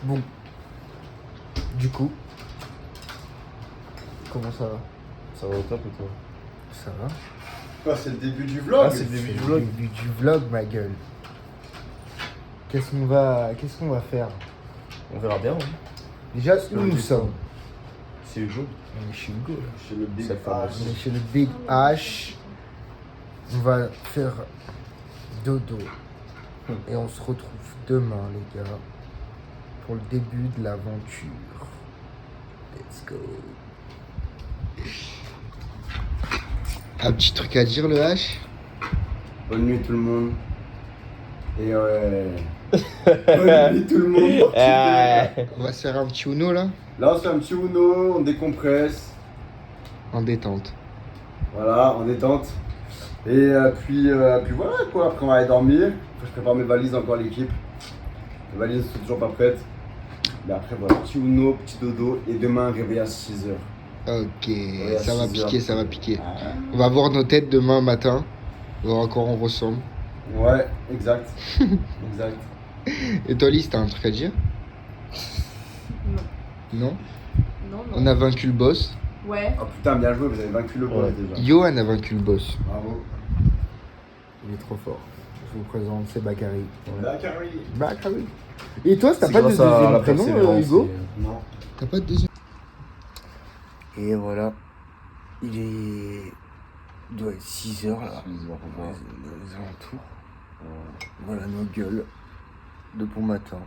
Bon. Du coup. Comment ça va? Ça va au top et toi? Ça va? Quoi, c'est le début du vlog? Ah, c'est le début C'est du le vlog. début du vlog, ma gueule. Qu'est-ce qu'on va faire? On verra bien. Hein. Déjà, Parce que où le nous début, sommes? C'est Hugo. On est chez Hugo, là. Chez le Big C'est le fameux. H. On est chez le Big H. On va faire dodo. Et on se retrouve demain, les gars, pour le début de l'aventure. Let's go. Un petit truc à dire, le H? Bonne nuit tout le monde. Et ouais. Bonne nuit tout le monde. On va se faire un petit Uno, là? Là, on se fait un petit Uno, on décompresse. En détente. Voilà, en détente. Et puis voilà quoi, après on va aller dormir. Je prépare mes valises encore l'équipe. Les valises sont toujours pas prêtes. Mais après voilà, petit Uno, petit dodo et demain réveil à 6h. Ok, à ça va 6 piquer, heures. ça va piquer. On va voir nos têtes demain matin. On va voir à quoi on ressemble. Ouais, exact. Exact. Et toi, Lise, t'as un truc à dire? Non. Non? Non, On a vaincu le boss. Ouais. Oh putain, bien joué, vous avez vaincu le boss Ouais. déjà. Johan a vaincu le boss. Bravo. Il est trop fort. Je vous présente, c'est Bakary. Bakary. Bakary. Et toi, t'as C'est pas de grâce à deuxième la prénom, persévérance Hugo? et- Non. T'as pas de deuxième? Et voilà. Il doit être 6h là. 6 heures, Dans les alentours. Voilà nos gueules de bon matin.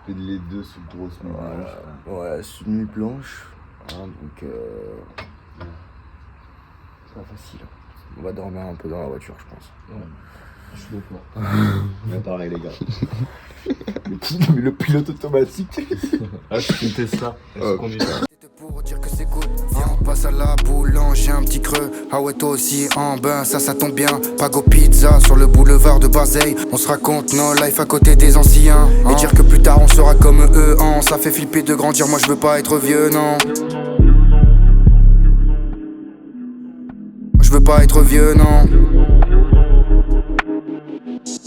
Et les deux sous grosse nuit blanche. Ouais, c'est une nuit blanche. Hein, donc c'est pas facile. On va dormir un peu dans la voiture, je pense. Je suis d'accord. Mais pareil les gars. Le pilote automatique. Ah, c'est une Tesla. Elle se conduit pas. Pour dire que c'est good, viens on passe à la boulange, j'ai un petit creux. Ah ouais toi aussi, ça tombe bien. Pago Pizza sur le boulevard de Bazeille. On se raconte nos lives à côté des anciens. Et dire que plus tard on sera comme eux, ça fait flipper de grandir, moi je veux pas être vieux, non. Je veux pas être vieux, non.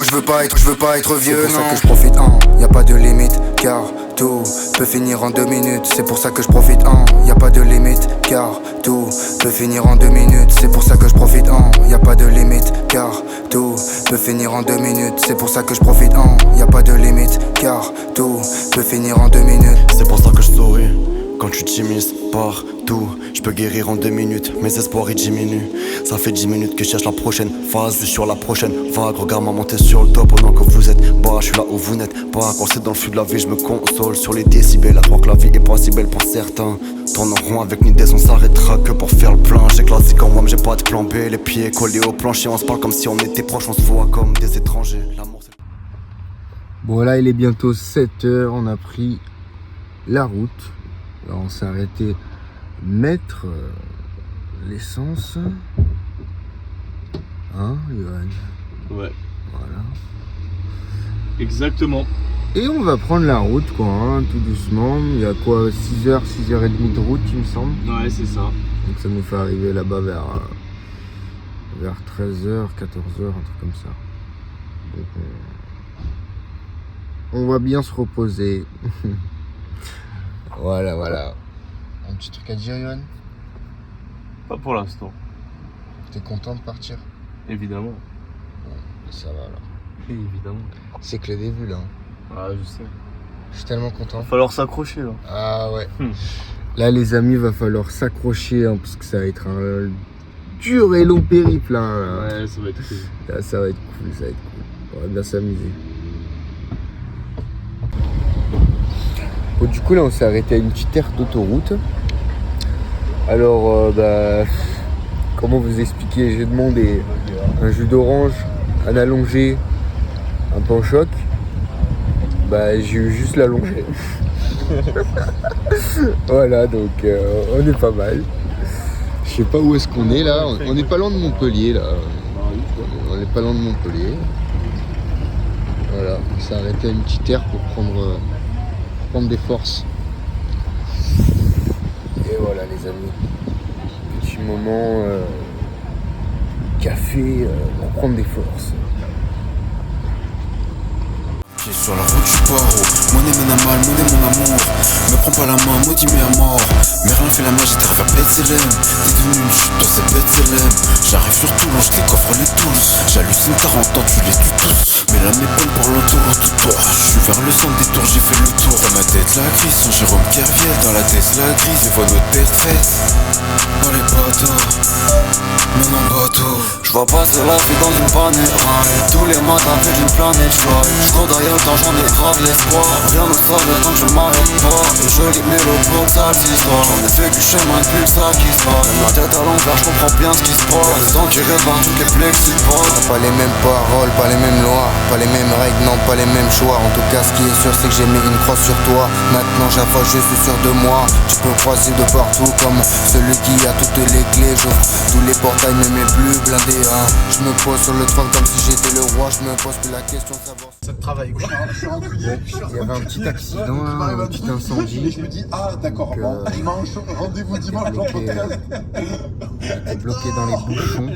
Je veux pas être vieux, non. C'est pour ça que je profite, y a pas de limite, car tout peut finir en 2 minutes. C'est pour ça que je profite, y a pas de limite, car tout peut finir en 2 minutes. C'est pour ça que je profite, y a pas de limite, car tout peut finir en 2 minutes. C'est pour ça que je profite, y a pas de limite, car tout peut finir en 2 minutes. C'est pour ça que je souris quand tu t'immisces partout. Je peux guérir en 2 minutes, mes espoirs ils diminuent. Ça fait 10 minutes que je cherche la prochaine phase, vue sur la prochaine vague. Regarde-moi monter sur le top pendant que vous êtes bas. Je suis là où vous n'êtes pas. Quand c'est dans le flux de la vie, je me console sur les décibels. À croire que la vie est pas si belle pour certains. Tourne en rond avec une idée, on s'arrêtera que pour faire le plein. J'ai classique en moi, mais j'ai pas de plan B. Les pieds collés au plancher, on se parle comme si on était proches. On se voit comme des étrangers. L'amour c'est... Bon, là, il est bientôt 7h. On a pris la route. Là, on s'est arrêté mettre l'essence. Hein, Johan? Ouais, Voilà. exactement. Et on va prendre la route, quoi, hein, tout doucement. Il y a quoi, 6h, 6h30 de route, il me semble. Ouais, c'est ça. Donc ça nous fait arriver là-bas vers 13h, 14h, un truc comme ça. Donc on va bien se reposer. Voilà. Un petit truc à dire, Johan? Pas pour l'instant, T'es content de partir? évidemment. Ça va alors. Évidemment. C'est que le début là. Ah, je sais. Je suis tellement content. Va falloir s'accrocher là. Ah ouais. Là les amis, va falloir s'accrocher hein, parce que ça va être un dur et long périple hein. Ouais, ça va être cool. Là, ça va être cool. On va bien s'amuser. Bon, du coup là on s'est arrêté à une petite aire d'autoroute. Alors comment vous expliquer? J'ai demandé un jus d'orange, un allongé, un pain au choc. J'ai eu juste l'allongé. Voilà, donc on est pas mal. Je sais pas où est-ce qu'on est là. On est pas loin de Montpellier là. On est pas loin de Montpellier. Voilà, on s'est arrêté à une petite aire pour prendre des forces. Et voilà les amis. Petit moment café pour prendre des forces. Je Sur la route du paro, monnaie mène à mal, monnaie mon amour. Me prends pas la main, maudit mais à mort. Merlin fait la magie, t'as faire Bethléem. T'es devenu une chute dans cette Bethléem. J'arrive sur Toulon, je décoffre les tous. J'hallucine, t'as entendu les tu tous. Mais là mes peines pour l'autoroute tout tour. Je suis vers le centre des tours, j'ai fait le tour. Dans ma tête la crise, son Jérôme Kerviel. Dans la tête la grise, et voit notre père fête. Dans les bateaux, même en bateau. Je vois passer la vie dans une panéraille. Tous les matins fait d'une planète fly. Je cours derrière le temps, j'en ai grave l'espoir. Rien ne sort le temps que je m'arrête pas. Et je lis mes lots pour que ça s'histoire. J'en ai fait du chemin depuis ça qui se passe. Ma tête à l'envers, je comprends bien ce qui se passe. Le temps qui répare tout est plexiport. Pas les mêmes paroles, pas les mêmes lois, pas les mêmes règles, non pas les mêmes choix. En tout cas ce qui est sûr c'est que j'ai mis une croix sur toi. Maintenant j'avance, je suis sûr de moi. Tu peux croiser de partout comme celui qui a toutes les clés. J'ouvre tous les portails mais mes plus blindés hein. Je me pose sur le trône comme si j'étais le roi. Je me pose plus la question de savoir. Ça te travaille quoi. Il y avait un petit accident là, un petit incendie. Je me dis, ah d'accord, bon, dimanche, rendez-vous dimanche en podcast. J'étais bloqué dans les bouchons.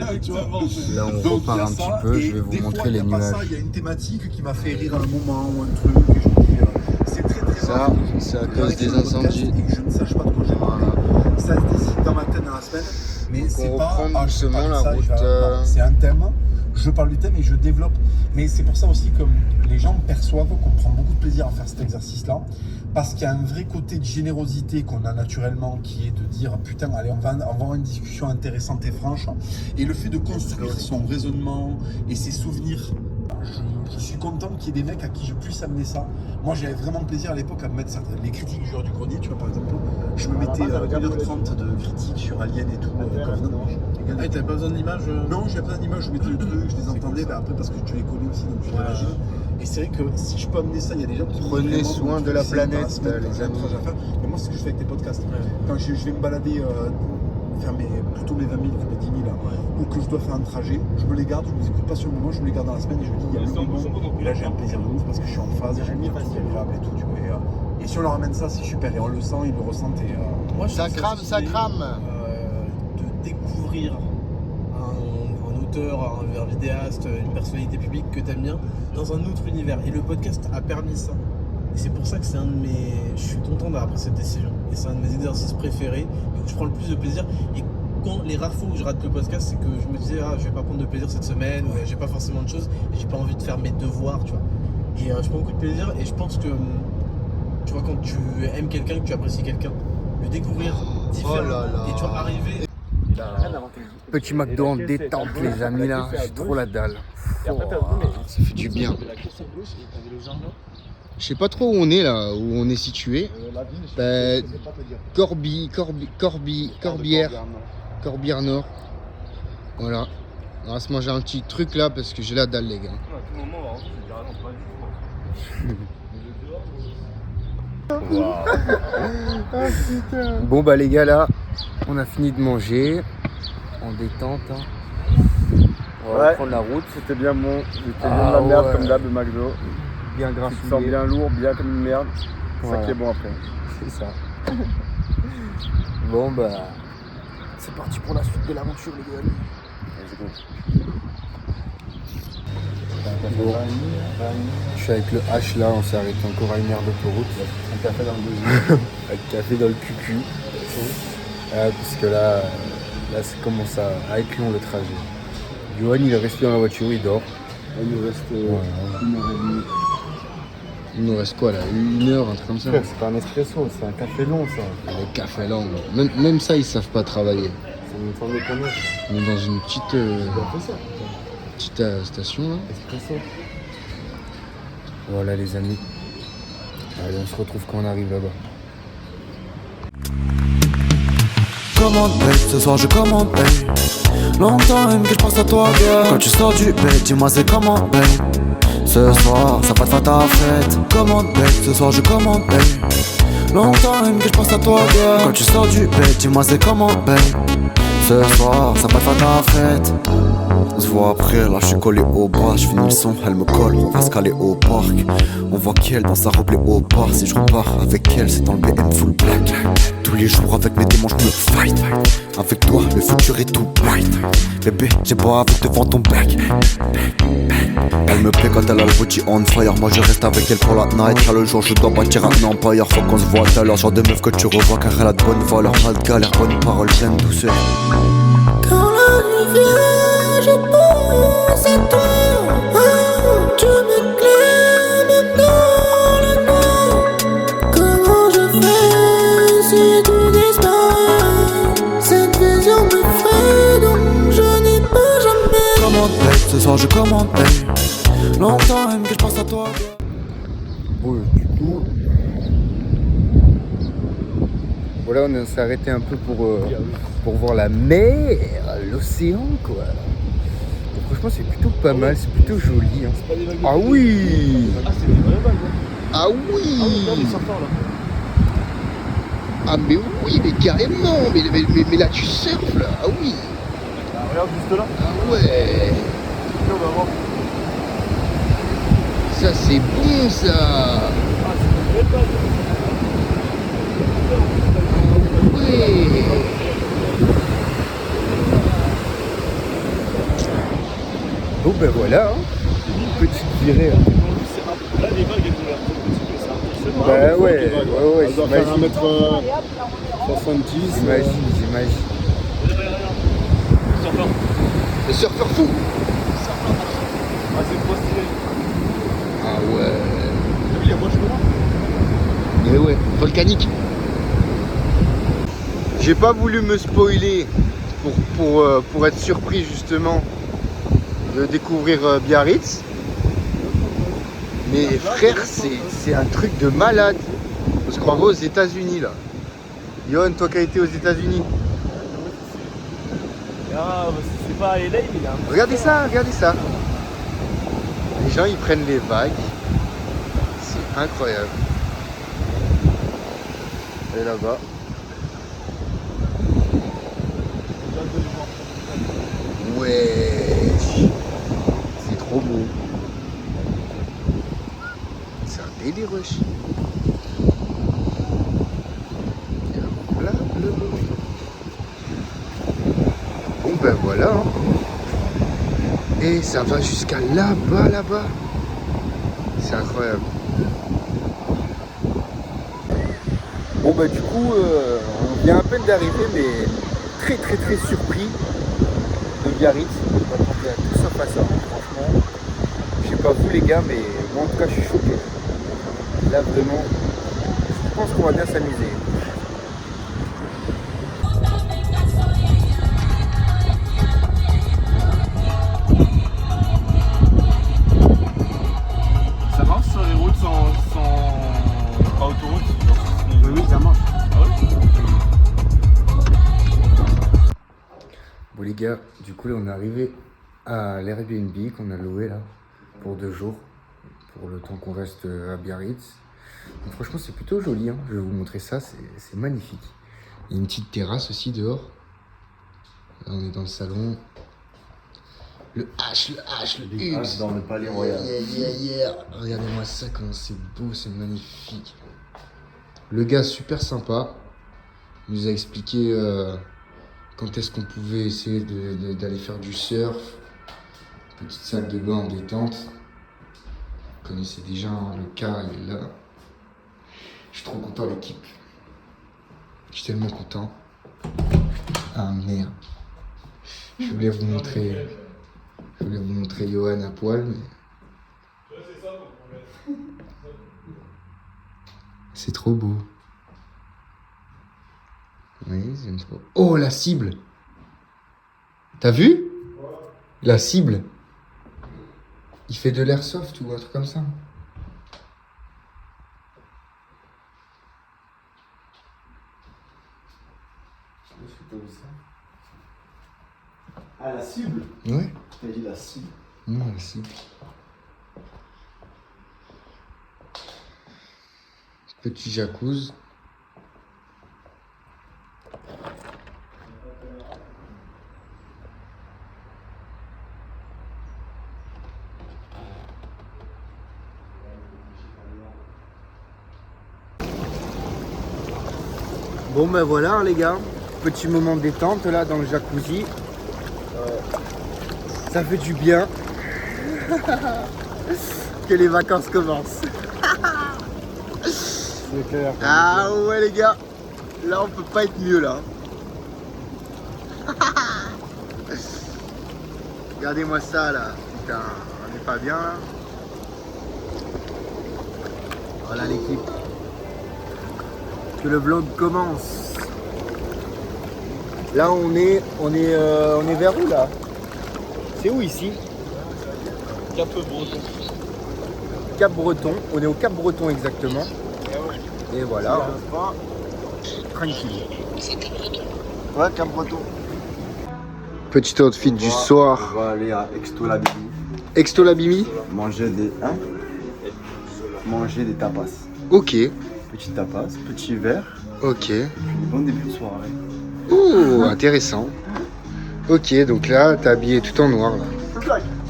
Là on repart un petit peu, je vais vous montrer les nuages. Il y a une thématique qui m'a fait rire à un moment ou un truc. Et je me dis, c'est très Ça, c'est à cause des incendies. Et que je ne sache pas de quoi j'ai parlé. Ça se décide dans ma tête dans la semaine. Mais c'est on pas. reprend doucement la route. Non, c'est un thème. Je parle du thème et je développe. Mais c'est pour ça aussi que les gens perçoivent qu'on prend beaucoup de plaisir à faire cet exercice-là. Parce qu'il y a un vrai côté de générosité qu'on a naturellement qui est de dire putain, allez, on va avoir une discussion intéressante et franche. Et le fait de construire son raisonnement et ses souvenirs. Je suis content qu'il y ait des mecs à qui je puisse amener ça. Moi, j'avais vraiment plaisir à l'époque à me mettre les critiques du joueur du grenier, tu vois, par exemple. Je me mettais 1h30 de critiques sur Alien et tout. Ah, t'avais pas besoin d'image Non, j'avais pas besoin d'image, je mettais le truc, je les entendais. Bah, après, parce que tu les connais aussi, donc tu l'imagines. Et c'est vrai que si je peux amener ça, il y a des gens qui Prenez soin de la planète, les amis. Mais moi, c'est ce que je fais avec tes podcasts. Quand je vais me balader, faire plutôt mes 20 000 que mes 10 000, ou que je dois faire un trajet, je me les garde, je ne les écoute pas sur le moment, je me les garde dans la semaine et je me dis, il y a le moment. Et là, j'ai un plaisir de ouf parce que je suis en phase, j'ai mis pas agréable et tout. Tu vois, et si on leur amène ça, c'est super. Et on le sent, ils le ressentent. Et, Moi, je Ça trouve crame, ça stylé, crame. De découvrir un auteur, un vidéaste, une personnalité publique que t'aimes bien dans un autre univers. Et le podcast a permis ça. Et c'est pour ça que c'est un de mes... Je suis content d'avoir pris cette décision. Et c'est un de mes exercices préférés, et où je prends le plus de plaisir. Et quand les rares fois où je rate le podcast, c'est que je me disais, je vais pas prendre de plaisir cette semaine, j'ai pas forcément de choses, et j'ai pas envie de faire mes devoirs, tu vois. Et je prends beaucoup de plaisir, et je pense que, tu vois, quand tu aimes quelqu'un, que tu apprécies quelqu'un, le découvrir différemment, et tu vas arriver... Petit McDo en détente les amis là, j'ai trop la dalle. Ça fait du bien. Je sais pas trop où on est là, où on est situé. Corbière Nord. Voilà. On va se manger un petit truc là parce que j'ai la dalle les gars. Bon bah les gars là, on a fini de manger. En détente. On va prendre la route. C'était bien bon. C'était bien de la merde comme d'hab, le McDo. Bien Tu te sens grassouillé. bien lourd, bien comme une merde. C'est Voilà. ça qui est bon après. C'est ça. Bon bah, c'est parti pour la suite de l'aventure les gars. Bon, je suis avec le H là, on s'est arrêté encore à une heure d'autoroute. Un café dans le deuxième. Un café dans le cucu. Parce que là ça commence à être long le trajet. Johan il est resté dans la voiture, il dort. Il nous reste Voilà. 1h30. Il nous reste quoi là? 1 heure, un truc comme ça. C'est pas un espresso, c'est un café long ça. Le café lent. Même ça ils savent pas travailler. C'est une forme de connasse. On est dans une petite, station là. Espresso. Voilà les amis. Allez, on se retrouve quand on arrive là-bas. Commande paye, ce soir je commande paye. Longtemps même que je pense à toi, girl. Quand tu sors du bed, dis-moi c'est comment paye. Ce soir, ça va te faire ta fête. Commande paye, ce soir je commande paye. Longtemps même que je pense à toi, girl. Quand tu sors du bed, dis-moi c'est comment paye. Ce soir, ça va te faire ta fête. On se voit après, là je suis collé au bras. Je finis le son, elle me colle, on va se caler au parc. On voit qu'elle dans sa robe léopard. Si je repars avec elle, c'est dans le BM full black. Tous les jours avec mes démons je me fight. Avec toi, le futur est tout bright. Bébé, j'ai pas envie devant ton back. Elle me plaît quand elle a le body on fire. Moi je reste avec elle pour la night. Car le jour je dois bâtir un empire. Faut qu'on se voit tout à l'heure. Genre de meuf que tu revois car elle a de bonnes valeurs. Pas de galère, bonne parole, pleine douceur. Quand la nuit vient, je pense à toi. Tu m'éclaires même dans le noir. Comment je fais si tu disparais? Cette vision me fait donc je n'y peux jamais. Commande paye, ce soir je commande paye. Longtemps même que je pense à toi. Bon, du coup, voilà, on s'est arrêté un peu pour voir la mer, l'océan, quoi. Donc, franchement, c'est plutôt pas mal, c'est plutôt joli. Hein. Ah oui! Ah, c'est des vraies vagues. Ah oui! Regarde les surfeurs là. Ah mais oui, mais carrément! Mais là, tu surfes, là! Ah oui! Ah, regarde juste là. Ah ouais! On va voir. Ça, c'est bon, ça! Ah, c'est des vraies vagues. Ouais! Bon ben voilà, hein. Une petite virée. Hein. Là, les vagues, elles ont l'air trop petites, mais c'est un peu Bah ouais, Elle doit faire j'imagine. 1m70. J'imagine. surfeur. Le surfeur fou! Ah, c'est trop stylé. Ah ouais! T'as vu, il y a moi, je vois. Mais ouais, volcanique. J'ai pas voulu me spoiler pour être surpris justement de découvrir Biarritz. Mais frère, c'est un truc de malade. On se croirait aux États-Unis là. Yohan, toi qui as été aux États-Unis. Ah, bah, c'est pas LA, mais il y a un. Regardez ça. Les gens ils prennent les vagues. C'est incroyable. Et là-bas. Ouais. C'est trop beau. C'est un délire, wesh. Là, bleu. Bon ben voilà. Hein. Et ça va jusqu'à là-bas. C'est incroyable. Bon bah du coup, on vient à peine d'arriver, mais très surpris de Biarritz. Je m'attendais à tout sauf à ça, hein, franchement. Je sais pas vous les gars, mais moi en tout cas je suis choqué. Là vraiment, je pense qu'on va bien s'amuser. Ça marche sur les routes sans pas autoroute? Oui, ça marche. Ah ouais? Bon les gars, du coup là on est arrivé à l'Airbnb qu'on a loué là pour 2 jours, pour le temps qu'on reste à Biarritz. Donc, franchement c'est plutôt joli, hein. Je vais vous montrer ça, c'est magnifique. Il y a une petite terrasse aussi dehors. Là on est dans le salon. Le Hugues. Dans le palais royal. Yeah. Regardez-moi ça, comment c'est beau, c'est magnifique. Le gars super sympa. Il nous a expliqué quand est-ce qu'on pouvait essayer d'aller faire du surf. Petite salle de bain en détente. Vous connaissez déjà, hein, le cas il est là. Je suis trop content, l'équipe. Je suis tellement content. Ah merde. Je voulais vous montrer Yohan à poil, mais... C'est trop beau. Oui, j'aime trop. Oh, la cible! T'as vu? La cible. Il fait de l'airsoft ou un truc comme ça. Ah, la cible? Ouais. T'as dit la cible? Non, la cible. Petit jacuzzi. Bon ben voilà hein, les gars, petit moment de détente là dans le jacuzzi. Ça fait du bien. que les vacances commencent. C'est clair. Ah ouais les gars, là on peut pas être mieux là. Regardez-moi ça là, putain, on est pas bien là. Voilà l'équipe. Que le vlog commence. Là on est vers où là? C'est où ici? Cap-Breton. Cap-Breton, on est au Cap-Breton exactement. Et voilà. Tranquille. Ouais, Cap-Breton. Petit outfit du soir. On va aller à Extolabimi. Extolabimi. Manger des tapas. Ok. Petit tapas, petit verre. Ok. Et puis bon début de soirée. Oh, intéressant. Ok, donc là, t'es habillé tout en noir là.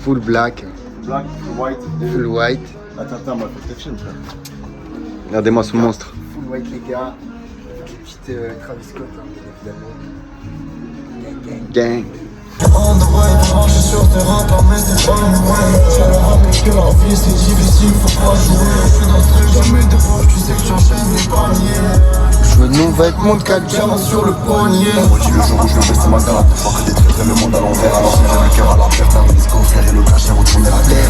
Full black. Black, white. Full white. Attends, moi, faut que je te filme, frère. Regardez-moi ce monstre. Full white les gars. Avec les petites Travis Scott hein, évidemment. Gang. On devrait être branché sur terrain par mes épaules, ouais. Je leur rappelle que la vie c'est difficile, faut pas jouer. Je suis dans ce truc, jamais de poche, tu sais que j'enchaîne les paniers. Je veux mon vêtement de 4 diamants sur le poignet. Moi dis le jour où je vais baisser ma garde, faut que détruire le monde à l'envers. Alors si j'ai le cœur à la perte, un disco frère et le cachet retourner la terre.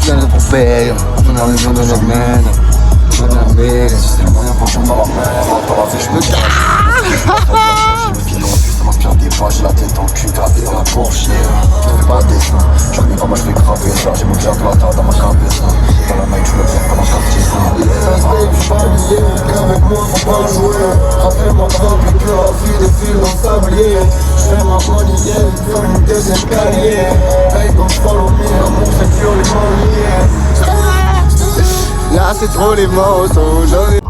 Dans le poubelle, on a raison de la mène. On a la Si c'est le moyen pour que dans la mer, dans la vie je me cache. J'ai le filon, ça m'inspire des pages, j'ai la tête dans le cul, gravée dans la Porsche. Je fais pas de dessin, je remets pas moi je fais graver ça. J'ai mon cœur plata dans ma cabesse. Dans la main je me perds comme un quartier. Je suis pas lié, qu'avec moi faut pas jouer. Rappelle-moi rappelle que la vie défile dans le sablier. Je fais ma money, comme une deuxième escaliers. Hey, don't follow me, amour c'est que les mains liées. Là c'est trop les morceaux, j'en ai.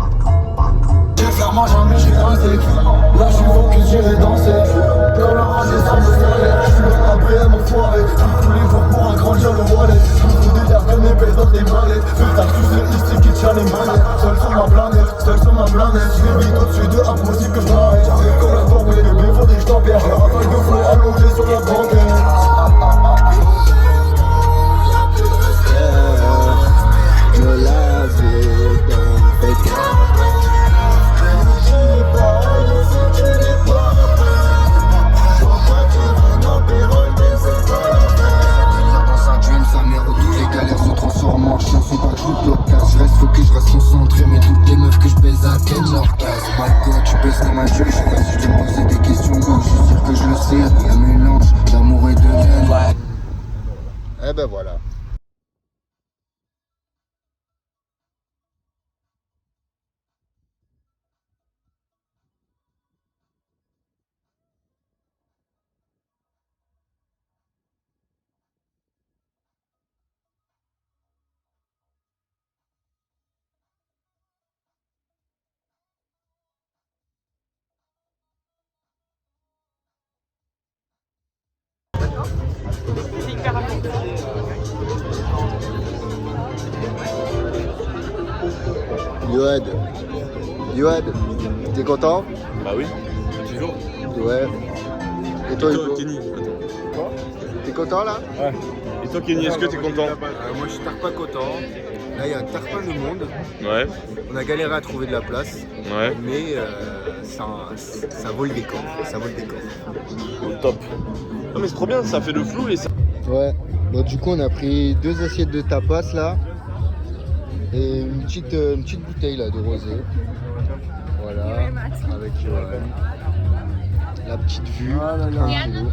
J'ai clairement jamais j'ai rasé. Là je suis focus, j'irai danser. Dans la rangée ça me fait. Je suis dans la BM mon foiré. Tous les jours pour agrandir le wallet. Je me délire de mes belles dans des mallettes. Fais ta suce ici qui tient les manettes. Seul sur ma planète, seul sur ma planète. Je les vis au-dessus de impossible que je m'arrête. J'arrive comme la tombée, bébé faudrait que je t'empère. J'ai rafale de flow allongé sur la banquette. Je reste focus, je reste concentré, mais toutes les meufs que je baise à tête, leur casse. My God, tu baisses comme un jeu, je sais pas si je te posais des questions, moi je suis sûr que je le sais. Un mélange d'amour et de haine. Eh ben voilà. Yoad, t'es content? Bah oui, toujours. Ouais. Et toi, Hugo? Kenny, attends. T'es content là? Ouais. Et toi, Kenny, est-ce que t'es content? Moi je suis pas content. Là il y a un tarpin de monde. Ouais. On a galéré à trouver de la place. Ouais. Mais ça vaut le décor. Ça vaut le décor. Au top. Non mais c'est trop bien, ça fait le flou et ça. Ouais. Bon, du coup on a pris 2 assiettes de tapas là. Et une petite bouteille là de rosé. Voilà. Avec la petite vue. Tranquillou.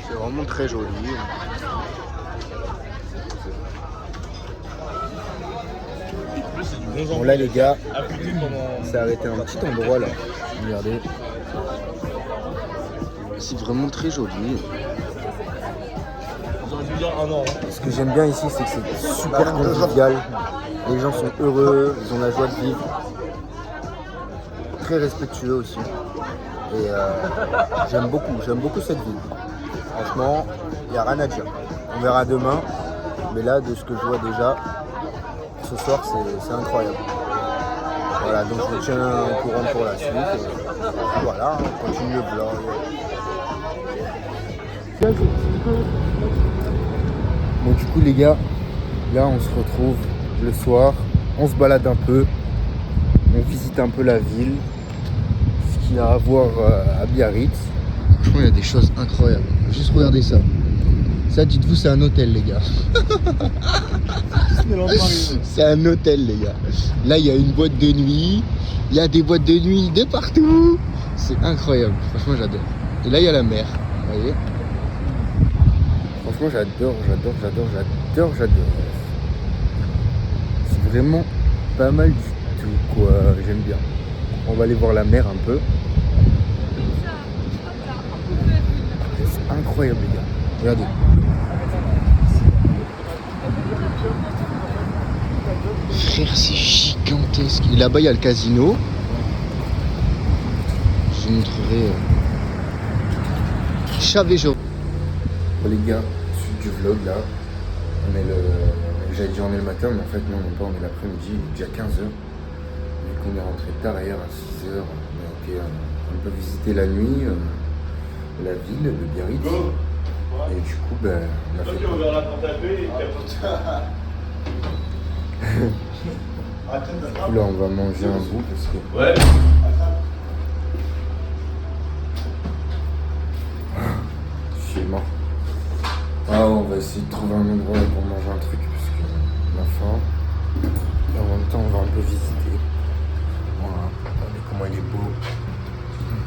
C'est vraiment très joli. Bon là les gars, on s'est arrêté à un petit endroit là. Regardez. C'est vraiment très joli. Ce que j'aime bien ici, c'est que c'est super convivial. Les gens sont heureux, ils ont la joie de vivre. Très respectueux aussi. Et j'aime beaucoup cette ville. Franchement, il n'y a rien à dire. On verra demain. Mais là, de ce que je vois déjà, ce soir, c'est incroyable. Voilà, Voilà, donc je vous tiens au courant pour la suite. Et voilà, on continue le vlog. Bon, du coup, les gars, là, on se retrouve le soir. On se balade un peu. On visite un peu la ville. Ce qu'il y a à voir à Biarritz. Franchement, il y a des choses incroyables. Juste regardez ça. Ça, dites-vous, c'est un hôtel, les gars. C'est un hôtel, les gars. Là, il y a une boîte de nuit. Il y a des boîtes de nuit de partout. C'est incroyable. Franchement, j'adore. Et là, il y a la mer. Vous voyez ? Franchement, j'adore. C'est vraiment pas mal du tout, quoi. J'aime bien. On va aller voir la mer un peu. C'est incroyable, les gars. Regardez. Frère, c'est gigantesque. Et là-bas, il y a le casino. Je vous montrerai. Chavéjo. Bon, les gars, suite du vlog là. On est le. J'allais dire on est le matin, mais en fait, non, on n'est pas, on est l'après-midi. Il est déjà 15h. Vu qu'on est rentré tard hier à 6h, on a été un peu visiter la nuit, la ville de Biarritz. Et du coup, ben, on a fait. Du coup, là, on va manger un bout parce que. Ouais. Je suis mort. Ah, on va essayer de trouver un endroit pour manger un truc parce qu'on a faim. Et en même temps, on va un peu visiter. Voilà. Regardez comment il est beau.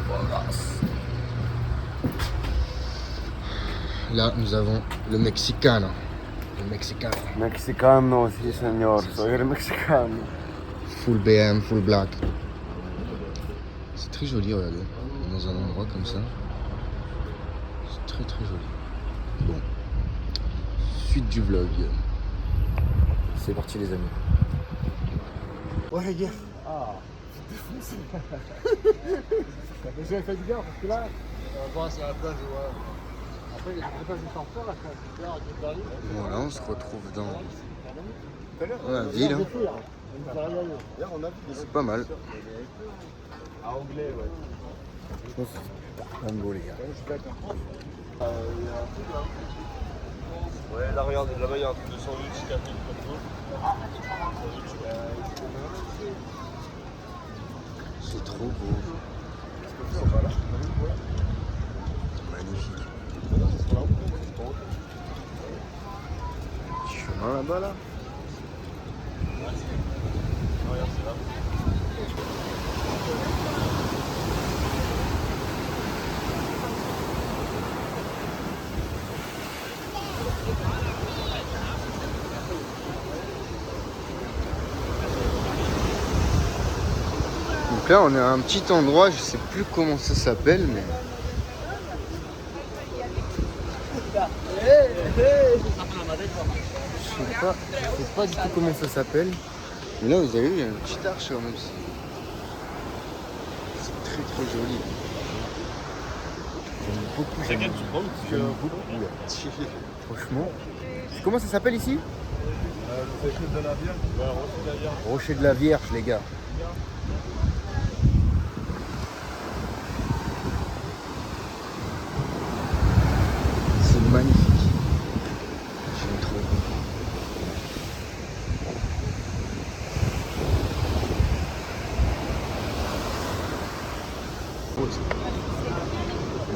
Voilà. Là, nous avons le Mexicano. Le Mexicano. Mexicano, sí señor, soy el mexicano. Full BM, full black. C'est très joli, regardez. Dans un endroit comme ça. C'est très très joli. Bon. Suite du vlog. C'est parti les amis. Ouais les gars. Ah, défoncé. J'ai fait du gars parce que là, on va à la plage, ouais. Après, il y a des plages de surfeurs, là, voilà, on se retrouve dans la ville. Hein. C'est pas mal. À anglais, ouais. Je pense que c'est un beau, les gars. Ouais, là, regarde, là-bas, il y a un truc de sandwich qui a fait comme C'est trop beau. Magnifique. Chemin là-bas là. Regarde, c'est là. Donc là on est à un petit endroit, je sais plus comment ça s'appelle mais. Je sais pas du tout comment ça s'appelle. Mais là vous avez vu, il y a une petite arche quand même. C'est très très joli. J'aime beaucoup. C'est quel tu prends? J'aime beaucoup. Franchement. Comment ça s'appelle ici? Rocher de la Vierge. Ouais, Rocher de la Vierge. Rocher de la Vierge les gars. C'est magnifique. J'aime trop.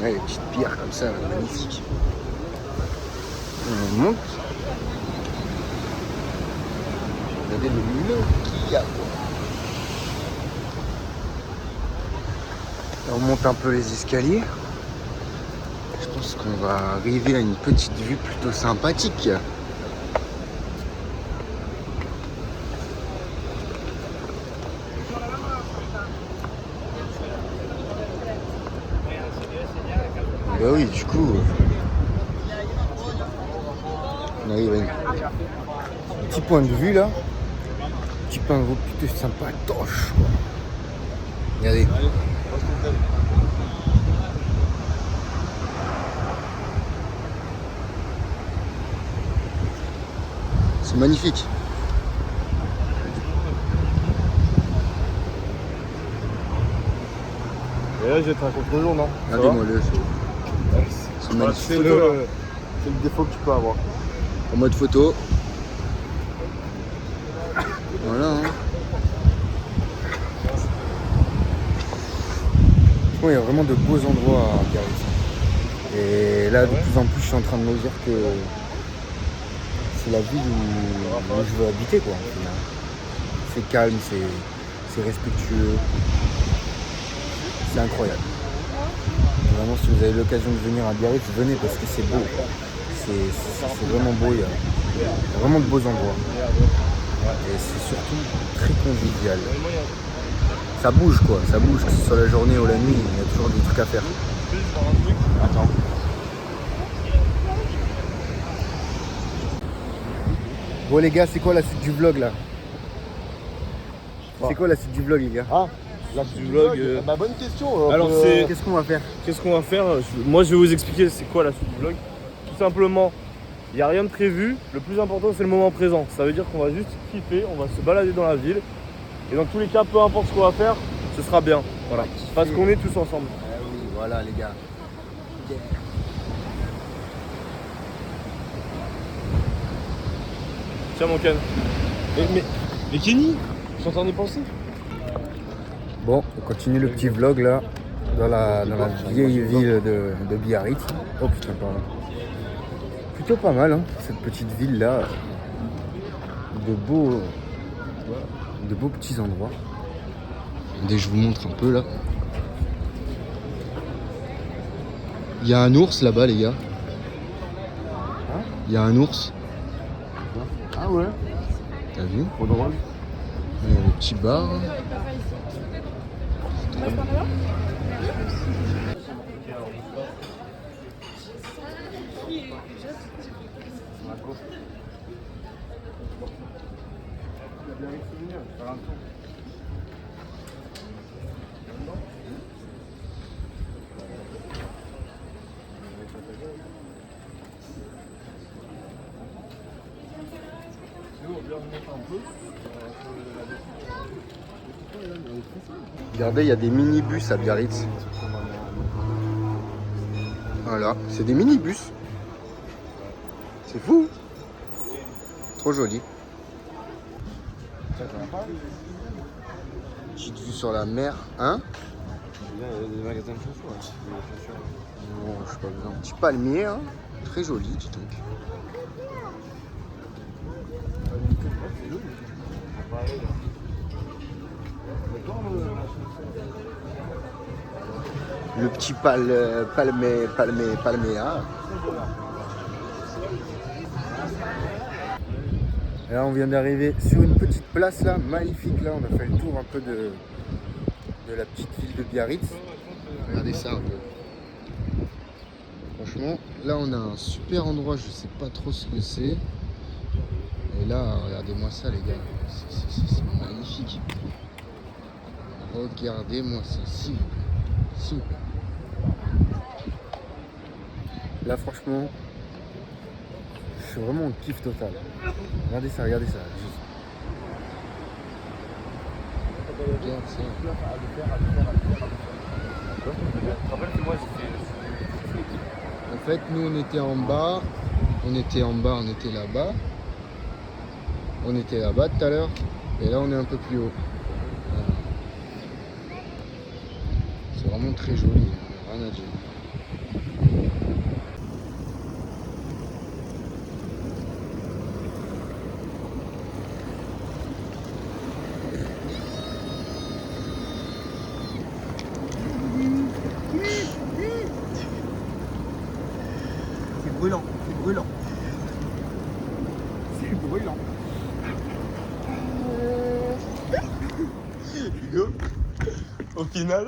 Ouais, les petites pierres comme ça, magnifique. On monte. Regardez le lumineux qu'il y a. On monte un peu les escaliers. Je pense qu'on va arriver à une petite vue plutôt sympathique. Bah oui, du coup, on arrive à un petit point de vue là. Petit point de vue plutôt sympatoche. Regardez. C'est magnifique. Et là, je vais être un contre-jour, non? Ça va? Dis-moi le. Voilà, c'est le défaut que tu peux avoir. En mode photo. Voilà. Hein. Il y a vraiment de beaux endroits à Biarritz. Et là, de plus en plus, je suis en train de me dire que c'est la ville où je veux habiter, quoi. C'est calme, c'est respectueux. C'est incroyable. Vraiment, si vous avez l'occasion de venir à Biarritz, venez parce que c'est beau. C'est vraiment beau, il y a vraiment de beaux endroits. Et c'est surtout très convivial. Ça bouge quoi, ça bouge, que ce soit la journée ou la nuit, il y a toujours des trucs à faire. Attends. Bon les gars, c'est quoi la suite du vlog là? C'est quoi la suite du vlog les gars? Ah, la suite du vlog. Bah, bonne question. Alors Qu'est-ce qu'on va faire? qu'est-ce qu'on va faire? Moi, je vais vous expliquer c'est quoi la suite du vlog. Tout simplement, il n'y a rien de prévu. Le plus important, c'est le moment présent. Ça veut dire qu'on va juste kiffer, on va se balader dans la ville. Et dans tous les cas, peu importe ce qu'on va faire, ce sera bien. Voilà. Parce qu'on est tous ensemble. Oui, voilà les gars. Tiens mon Ken. Mais Kenny, je suis en train de penser. Bon, on continue le petit vlog là, dans la vieille ville de Biarritz. Oh putain, pardon. Plutôt pas mal hein, cette petite ville là. De beaux petits endroits. Attendez, je vous montre un peu là. Il y a un ours là-bas, les gars. Il y a un ours. Ah ouais. T'as vu? Trop drôle. Il y a le petit bar. Regardez, il y a des minibus à Biarritz. Voilà, c'est des minibus. C'est fou. Trop joli. Petite vue sur la mer, hein? Il y a des magasins de chaussures. Bon, je sais pas bien. Un petit palmier, hein? Très joli, dis donc. Le petit palmé là. Et là on vient d'arriver sur une petite place là, magnifique là, on a fait le tour un peu de la petite ville de Biarritz. Regardez ça un peu. Franchement, là on a un super endroit, je sais pas trop ce que c'est. Et là, regardez-moi ça les gars, c'est magnifique. Regardez-moi ça, si. Là franchement, je suis vraiment en kiff total. Regardez ça. Regarde ça. En fait, nous on était en bas, on était là-bas. On était là-bas tout à l'heure, et là on est un peu plus haut. Voilà. C'est vraiment très joli, rien à dire. C'est brûlant. Au final.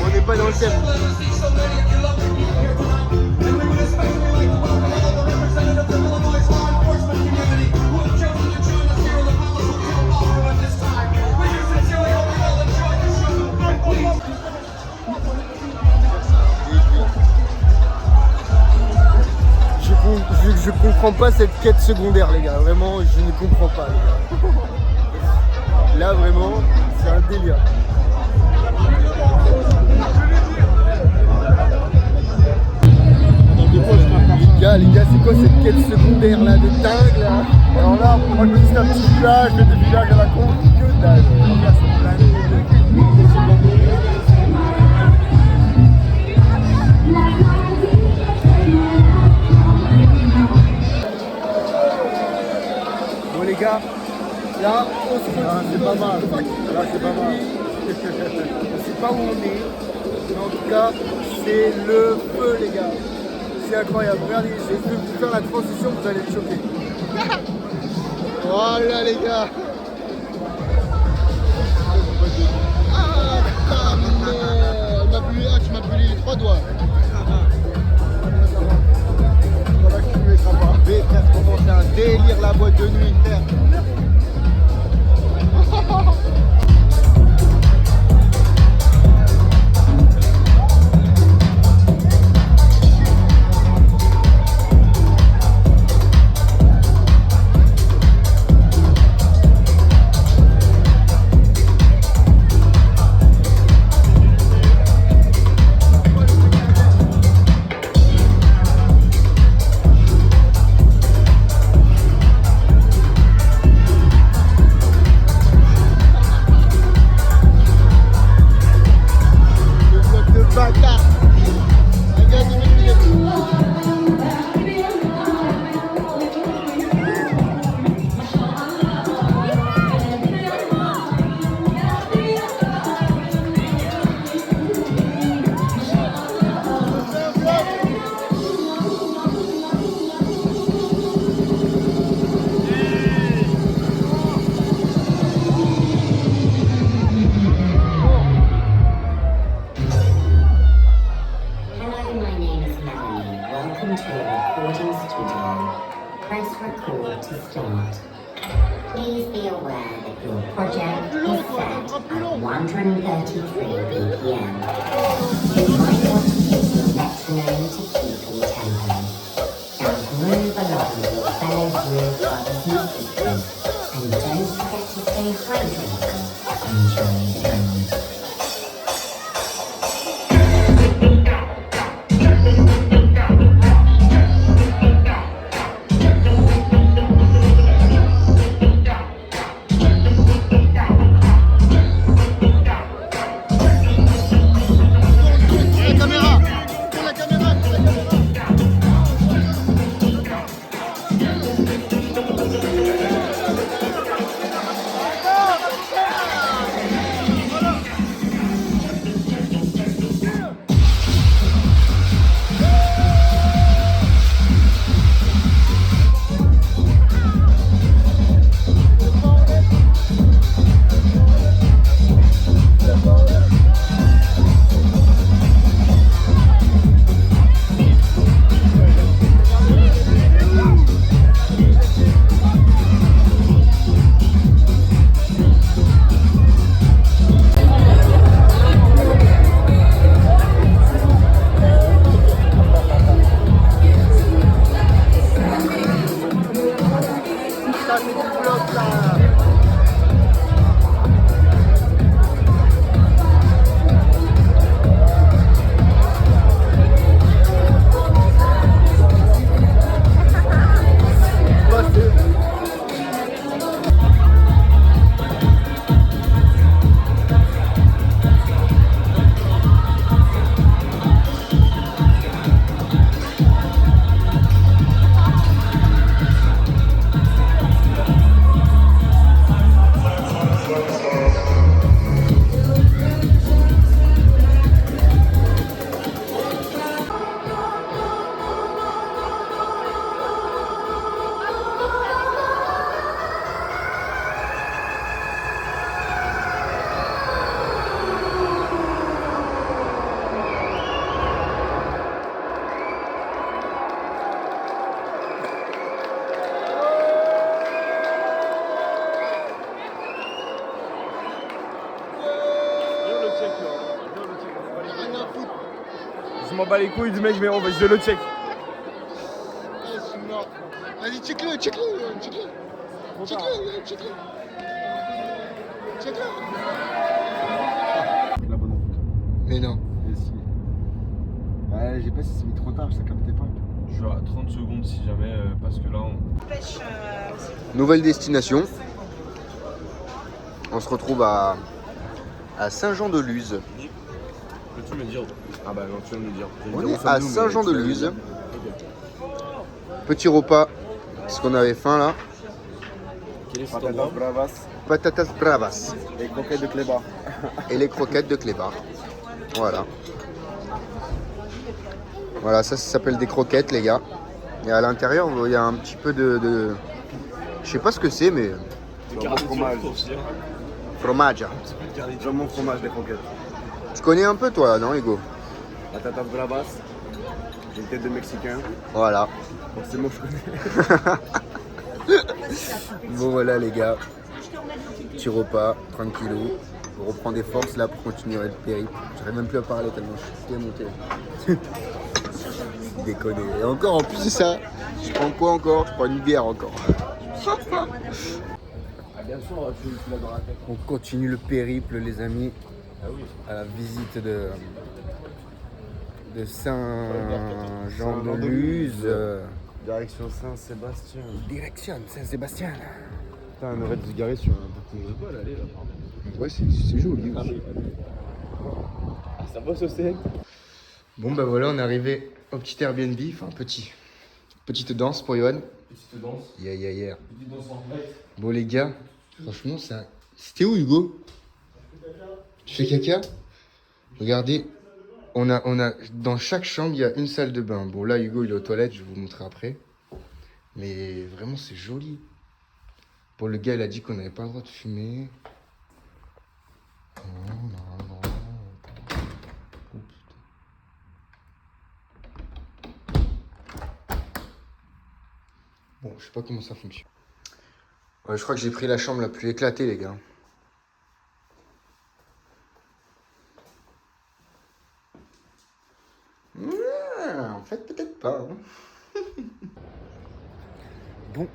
On n'est pas dans le thème. comprends pas cette quête secondaire, les gars. Vraiment, je ne comprends pas, les gars. Là, vraiment, c'est un délire. Les gars, c'est quoi cette quête secondaire là de dingue là? Alors là, moi je me dis c'est un petit village, mais des villages à la con, que dalle. Là, c'est plein Bon les gars, là on se retrouve. Ah, c'est pas mal. Là c'est pas mal. Je sais pas où on est, mais en tout cas, c'est le feu les gars. C'est incroyable. Regardez, je vais vous faire la transition, vous allez être choqués. Voilà les gars. Ah merde, tu m'as brûlé les 3 doigts. Voilà que tu ne mettras pas. Mais frère, comment c'est un délire la boîte de nuit, frère. Please be aware that your project is set at 133 BPM. You might want to use your metronome to keep in tempo. Now groove along with your fellow groove brothers and sisters, and don't forget to stay hydrated. Enjoy the ride. Je m'en bats les couilles du mec, mais on va, je le check. Je suis mort. Vas-y, check-le. La bonne route. Mais non. Et si. Ouais, j'ai pas si c'est mis trop tard, ça captait pas. Je suis à 30 secondes si jamais, parce que là, Nouvelle destination. On se retrouve à Saint-Jean-de-Luz. Peux-tu me dire? Ah bah non, tu viens de me dire. On est à Saint-Jean-de-Luz. Petit repas, parce qu'on avait faim là. Quel est cet Patatas endroit? bravas Patatas bravas et croquettes de cléba. et les croquettes de clébar. Voilà. Voilà, ça s'appelle des croquettes les gars. Et à l'intérieur, il y a un petit peu de... Je sais pas ce que c'est, mais... Jambon fromage. Fromage. Jambon fromage des croquettes. Tu connais un peu toi, non Hugo? Patatas bravas. J'ai une tête de Mexicain. Voilà. Forcément, je connais. Bon voilà les gars. Petit repas, tranquillou. Je reprends des forces là pour continuer le périple. J'arrive même plus à parler tellement je suis démonté. Déconner. Et encore en plus de ça, je prends quoi encore? Je prends une bière encore. Bien sûr, tu l'as dans la tête. On continue le périple les amis. À la visite de Saint-Jean-de-Luz. Direction Saint-Sébastien. Direction Saint-Sébastien. Putain, on aurait dû se garer sur un peu. On peut pas aller là, pardon. Ouais, c'est joli. Ah, ça bosse au select. Bon bah voilà, on est arrivé au petit Airbnb, enfin petite danse pour Yohan. Petite danse. Yeah. Petite danse en fait. Bon les gars, franchement ça... C'était où Hugo? Tu fais caca? Regardez, on a dans chaque chambre il y a une salle de bain. Bon là Hugo il est aux toilettes, je vais vous montrer après. Mais vraiment c'est joli. Bon le gars il a dit qu'on n'avait pas le droit de fumer. Non. Oh, putain. Bon, je sais pas comment ça fonctionne. Ouais, je crois que j'ai pris la chambre la plus éclatée, les gars. En fait, peut-être pas. Hein. Bon,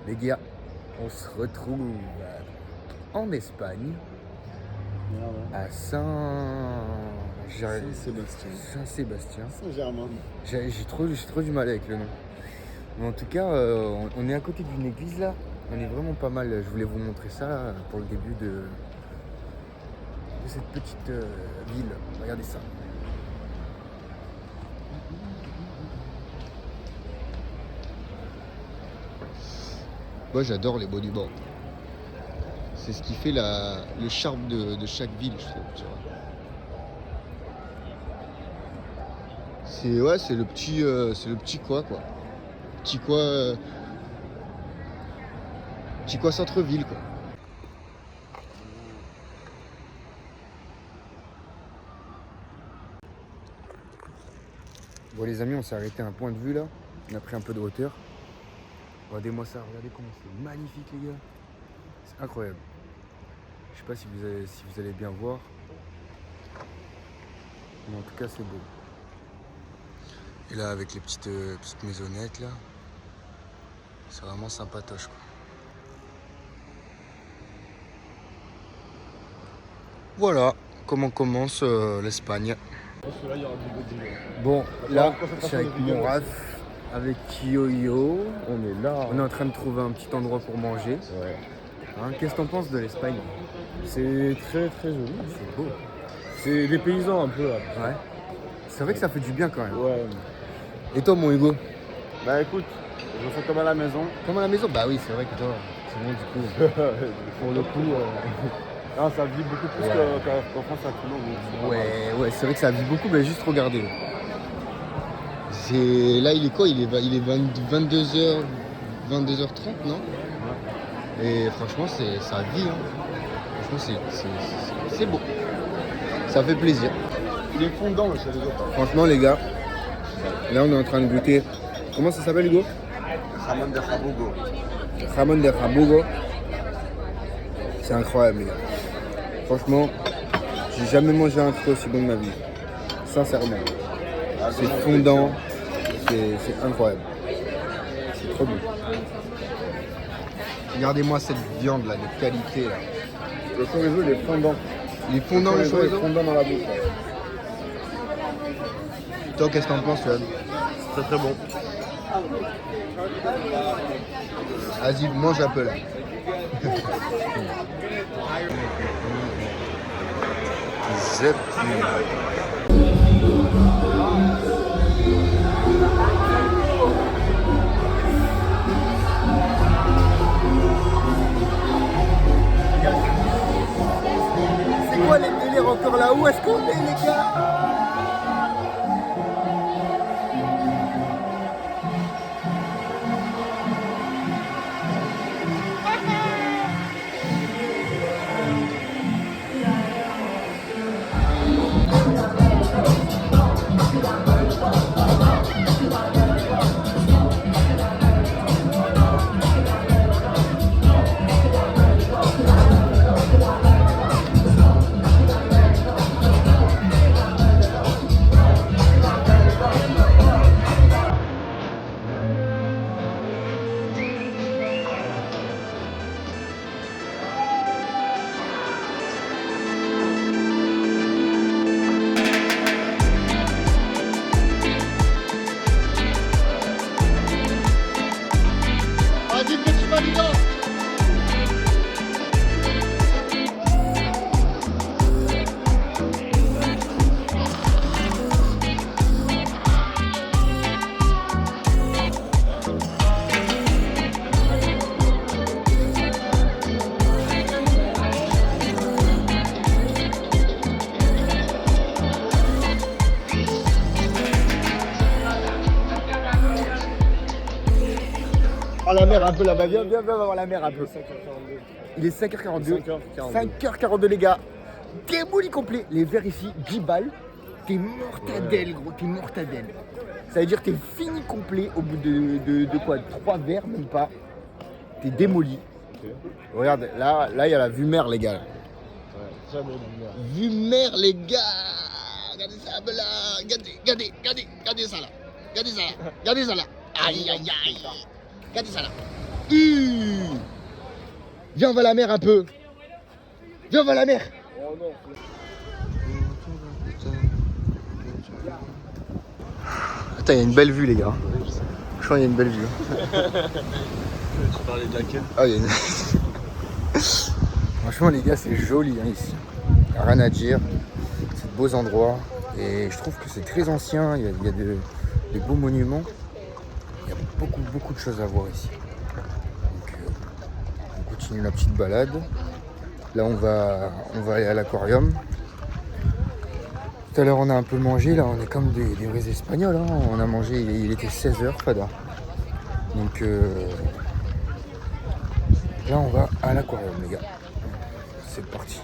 les gars, on se retrouve en Espagne, à Saint-Sébastien. Saint-Germain. J'ai trop du mal avec le nom. Mais en tout cas, on est à côté d'une église là. On est vraiment pas mal. Je voulais vous montrer ça là, pour le début de cette petite ville. Regardez ça. Moi j'adore les beaux du bord. C'est ce qui fait le charme de chaque ville, je trouve. Tu vois. C'est le petit quoi. Petit quoi centre-ville quoi. Bon les amis, on s'est arrêté à un point de vue là. On a pris un peu de hauteur. Regardez-moi ça, regardez comment c'est magnifique les gars. C'est incroyable. Je sais pas si vous allez bien voir. Mais en tout cas c'est beau. Et là avec les petites maisonnettes là. C'est vraiment sympatoche quoi. Voilà comment commence l'Espagne. Bon, là, je suis avec mon Raph, avec Yo-Yo. On est là. On est en train de trouver un petit endroit pour manger. Ouais. Hein, qu'est-ce que t'en penses de l'Espagne? C'est très très joli. C'est beau. C'est des paysans un peu là. Ouais. C'est vrai que ça fait du bien quand même. Ouais. Et toi, mon Hugo? Bah écoute, je me fais comme à la maison. Comme à la maison? Bah oui, c'est vrai que toi, c'est bon du coup. Pour le coup, Non, ça vit beaucoup plus qu'en France actuellement. Ouais, c'est vrai que ça vit beaucoup, mais juste regardez. Là, il est quoi? Il est 22h, 22h30, non? Ouais. Et franchement, ça vit. Hein. Franchement, c'est beau. Ça fait plaisir. Il est fondant chez les autres. Franchement, les gars, là, on est en train de goûter. Comment ça s'appelle, Hugo? Ramon de Jabugo. Ramon de Jabugo. C'est incroyable, les gars. Franchement, j'ai jamais mangé un truc aussi bon de ma vie. Sincèrement. C'est fondant. C'est incroyable. C'est trop bon. Regardez-moi cette viande là, de qualité là. Le chorizo, il est fondant. Il est fondant le Il est chorizo. fondant dans la bouche. là. Toi, qu'est-ce que t'en penses, Yann? Très très bon. Vas-y, mange un peu là. Zep. C'est quoi les délires encore là? Où est-ce qu'on est les gars? Oh la mer un peu là-bas, viens voir la mer un peu. Il est 5h42. 5h42 les gars. Démoli complet. Les verres ici, 10 balles. T'es mortadelle gros, t'es mortadelle. Ça veut dire que t'es fini complet au bout de quoi? 3 verres, même pas. T'es démoli. Regarde, là il y a la vue mer les gars. Vue mer les gars. Regardez ça là. Regardez ça là. Regardez ça là. Aïe aïe aïe. Regardez ça là. Viens, on va à la mer un peu. Viens, on va à la mer. Oh non. Attends, il y a une belle vue, les gars. Je crois qu'il y a une belle vue. Tu parlais de laquelle? Ah, il y a une... Franchement, les gars, c'est joli hein, ici. Il n'y a rien à dire. C'est de beaux endroits. Et je trouve que c'est très ancien. Il y a des beaux monuments. Il y a beaucoup de choses à voir ici. Donc, on continue la petite balade. Là, on va aller à l'aquarium. Tout à l'heure, on a un peu mangé. Là, on est comme des vrais Espagnols. Hein. On a mangé, il était 16h, Fada. Donc là, on va à l'aquarium, les gars. C'est parti.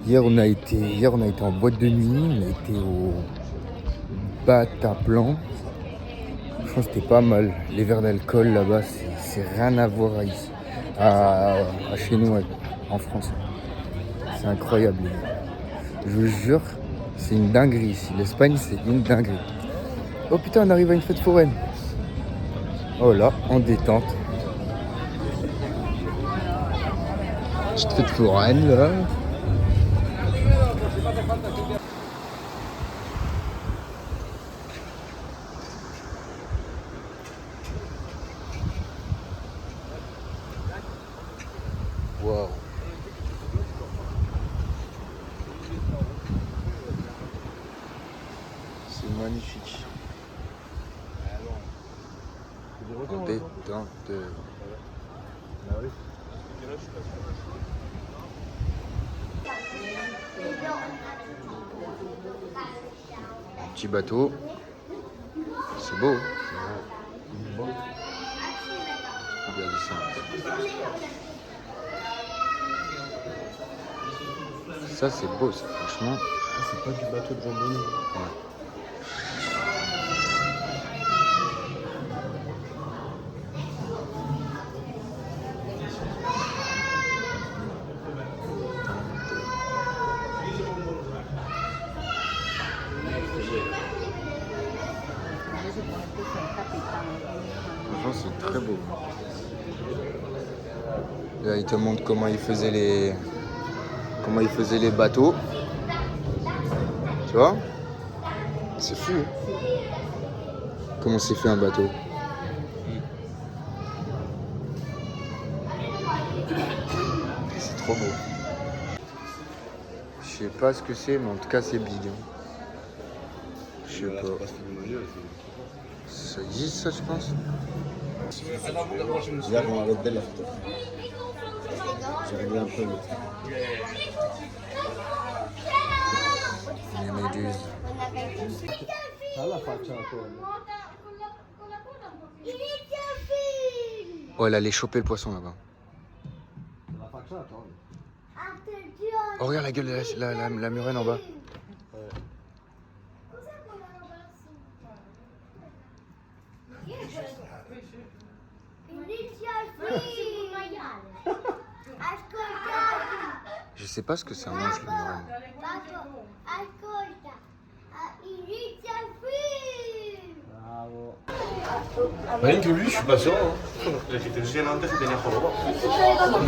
Hier, on a été en boîte de nuit. On a été au Bataplan. Franchement, c'était pas mal. Les verres d'alcool là-bas, c'est rien à voir ici. À chez nous, en France. C'est incroyable, les gars. Je vous jure, c'est une dinguerie ici. L'Espagne, c'est une dinguerie. Oh putain, on arrive à une fête foraine. Oh là, en détente. Petite fête foraine, là. Wow. C'est magnifique. En détente. Un petit bateau. C'est beau. Regardez ça. Ça c'est beau ça, franchement. C'est pas du bateau de jambonneau. Ouais. très beau. Là, il te montre comment il faisait les bateaux. Tu vois? C'est fou. Comment c'est fait un bateau? C'est trop beau. Je sais pas ce que c'est, mais en tout cas c'est big. Je sais pas. Ça existe ça, je pense? Là, on va belle la photo. J'ai réglé un peu le truc. Les méduses. Oh, elle allait choper le poisson là-bas. Oh, regarde la gueule de la murène en bas. Je sais pas ce que c'est un manche, le murène. Rien que lui, je suis pas sûr. Mais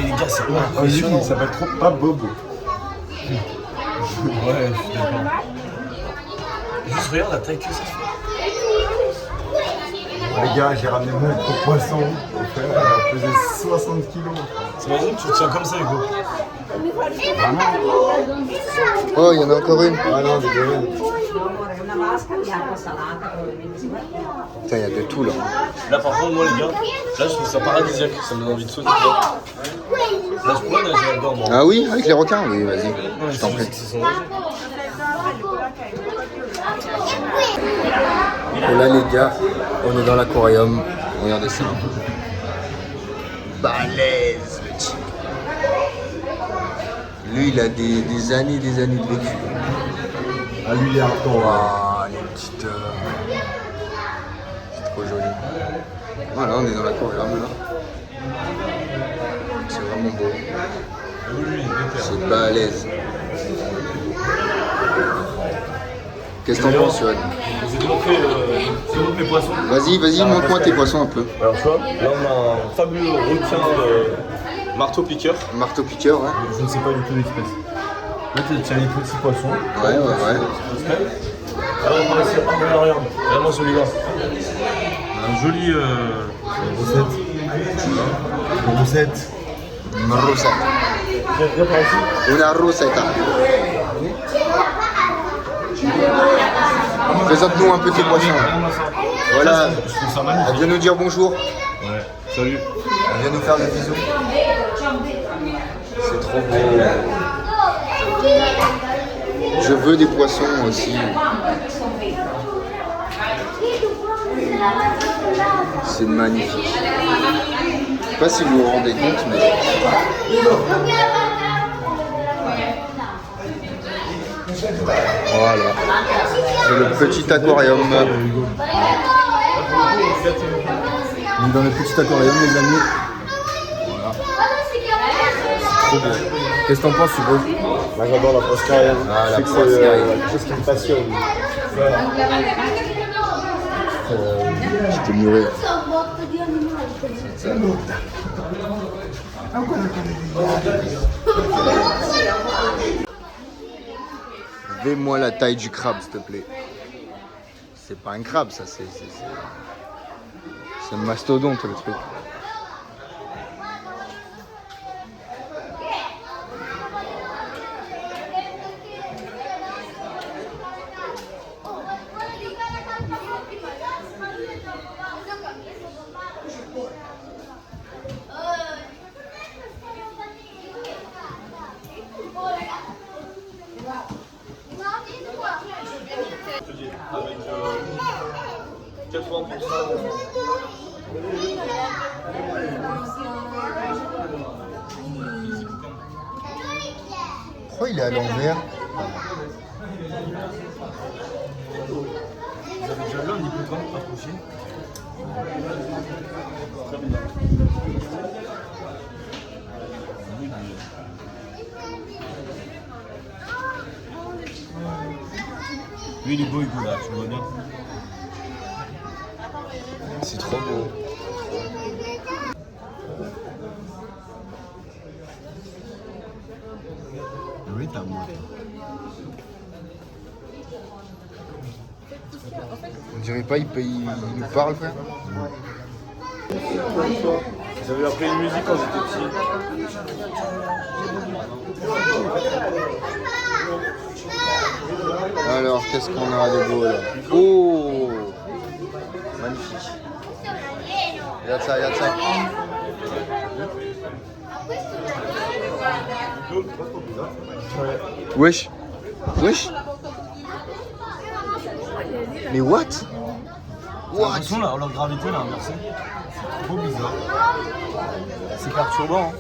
les gars, c'est impressionnant. Il s'appelle trop pas Bobo. Ouais, je suis d'accord. Juste regarde la taille que ça fait. Les gars, j'ai ramené mon gros poisson. Mon frère, elle a pesé 60 kilos. T'imagines, tu te tiens comme ça, Hugo. Oh, il y en a encore une. Ah non, désolé. Putain, il y a de tout là. Là, par contre, moi, les gars, là, je trouve ça paradisiaque. Ça me donne envie de sauter. Là, je pourrais nager là-dedans, moi. Ah oui, avec les requins? Oui, vas-y. Je t'en prie. Et là, les gars, on est dans l'aquarium. Regardez ça. Balèze, le type. Lui, il a des années de vécu. Ah, lui, il est un temps. Waouh, les petites. C'est trop joli. Voilà, on est dans l'aquarium là. C'est vraiment beau. C'est balèze. Qu'est-ce que t'en penses, Yoann? Je vais te montrer mes poissons. Vas-y, montre-moi tes poissons un peu. Alors, tu vois, là, on a un fabuleux requin marteau-piqueur. Marteau-piqueur, ouais. Je ne sais pas du tout l'espèce. Là, tu as les petits poissons. Ouais. Alors, on va essayer. Oh, regarde. Vraiment celui-là. Un joli. Recette. Une rosette. Viens par ici. Una rosetta. Présente-nous un peu tes poissons. Voilà. Je trouve ça magnifique. Elle vient nous dire bonjour. Ouais, salut. Elle vient nous faire des bisous. C'est trop beau. Je veux des poissons aussi. C'est magnifique. Je sais pas si vous vous rendez compte, mais... Voilà. C'est le petit aquarium. On est dans le petit aquarium, les amis. Voilà. Trop beau. Qu'est-ce que t'en penses, Hugo? Moi, j'adore la Proscarienne. Ah, la c'est Proscarienne. quelque chose qui me passionne. J'étais muré. Fais-moi la taille du crabe, s'il te plaît. C'est pas un crabe, ça, c'est un mastodonte, le truc. Avec 80%. Pourquoi il est à l'envers? Vous avez déjà vu un hippocampe approcher? Très bien. Lui, il est beau, Hugo, là, tu le vois bien. C'est trop beau. à moi. On dirait pas, il nous parle, frère. J'avais appris une musique quand j'étais petit. Alors, qu'est-ce qu'on a de beau là? Oh, magnifique. Regarde ça, regarde ça. Wesh. Wesh. Mais what? Attention là, leur gravité là inversée. C'est trop bizarre. C'est perturbant. Hein.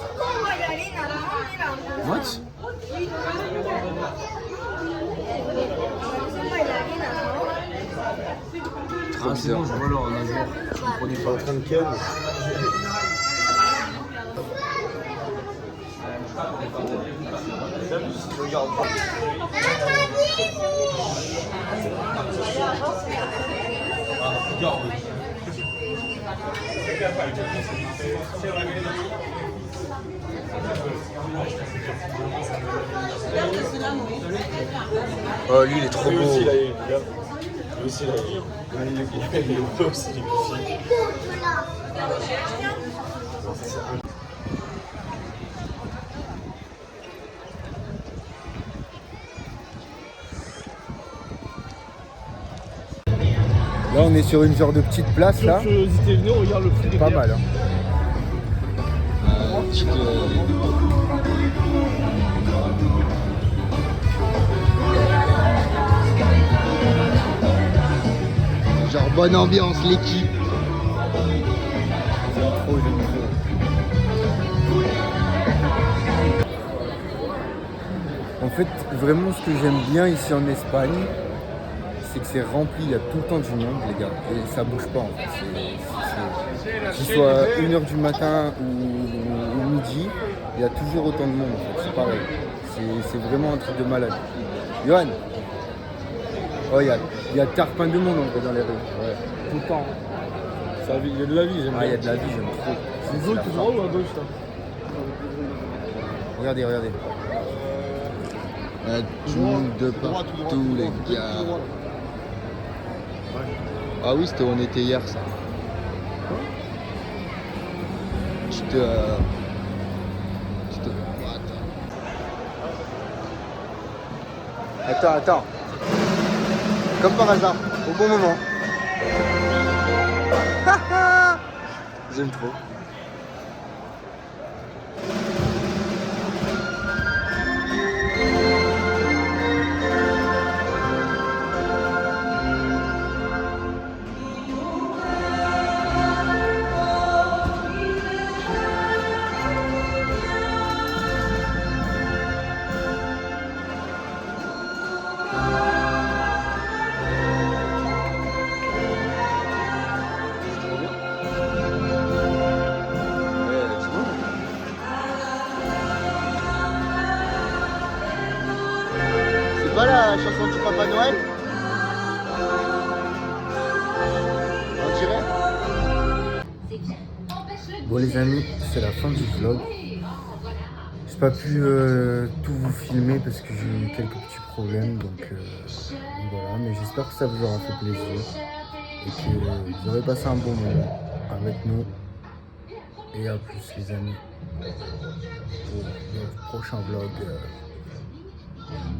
What? Trop bizarre. Je vois leur nageur. Je comprenais pas. En train de ken. Oh, lui, il est trop beau. Lui aussi, là, il est beau aussi. Là, on est sur une genre de petite place là. Curiosité, venez, on regarde le prix des Pas bières. mal. Hein. Genre bonne ambiance, l'équipe. Trop génial. En fait, vraiment, ce que j'aime bien ici en Espagne, c'est que c'est rempli, il y a tout le temps du monde, les gars, et ça bouge pas en fait. Que ce soit 1h du matin ou midi, il y a toujours autant de monde en fait, c'est pareil. C'est vraiment un truc de malade. Johan, oh, il y a tarpin de monde en fait dans les rues. Ouais. Tout le temps. Il y a de la vie, j'aime bien. Ah, il y a de la vie, j'aime trop. C'est zone tout droit ou à gauche là? Regardez, regardez. Il y a du monde de partout, les gars. Ah oui, c'était où on était hier, ça. Attends. Comme par hasard, au bon moment. J'aime trop. C'est pas la chanson du Papa Noël? On dirait. Bon les amis, c'est la fin du vlog. J'ai pas pu tout vous filmer parce que j'ai eu quelques petits problèmes, donc voilà, mais j'espère que ça vous aura fait plaisir et que vous aurez passé un bon moment avec nous. Et à plus les amis pour le prochain vlog.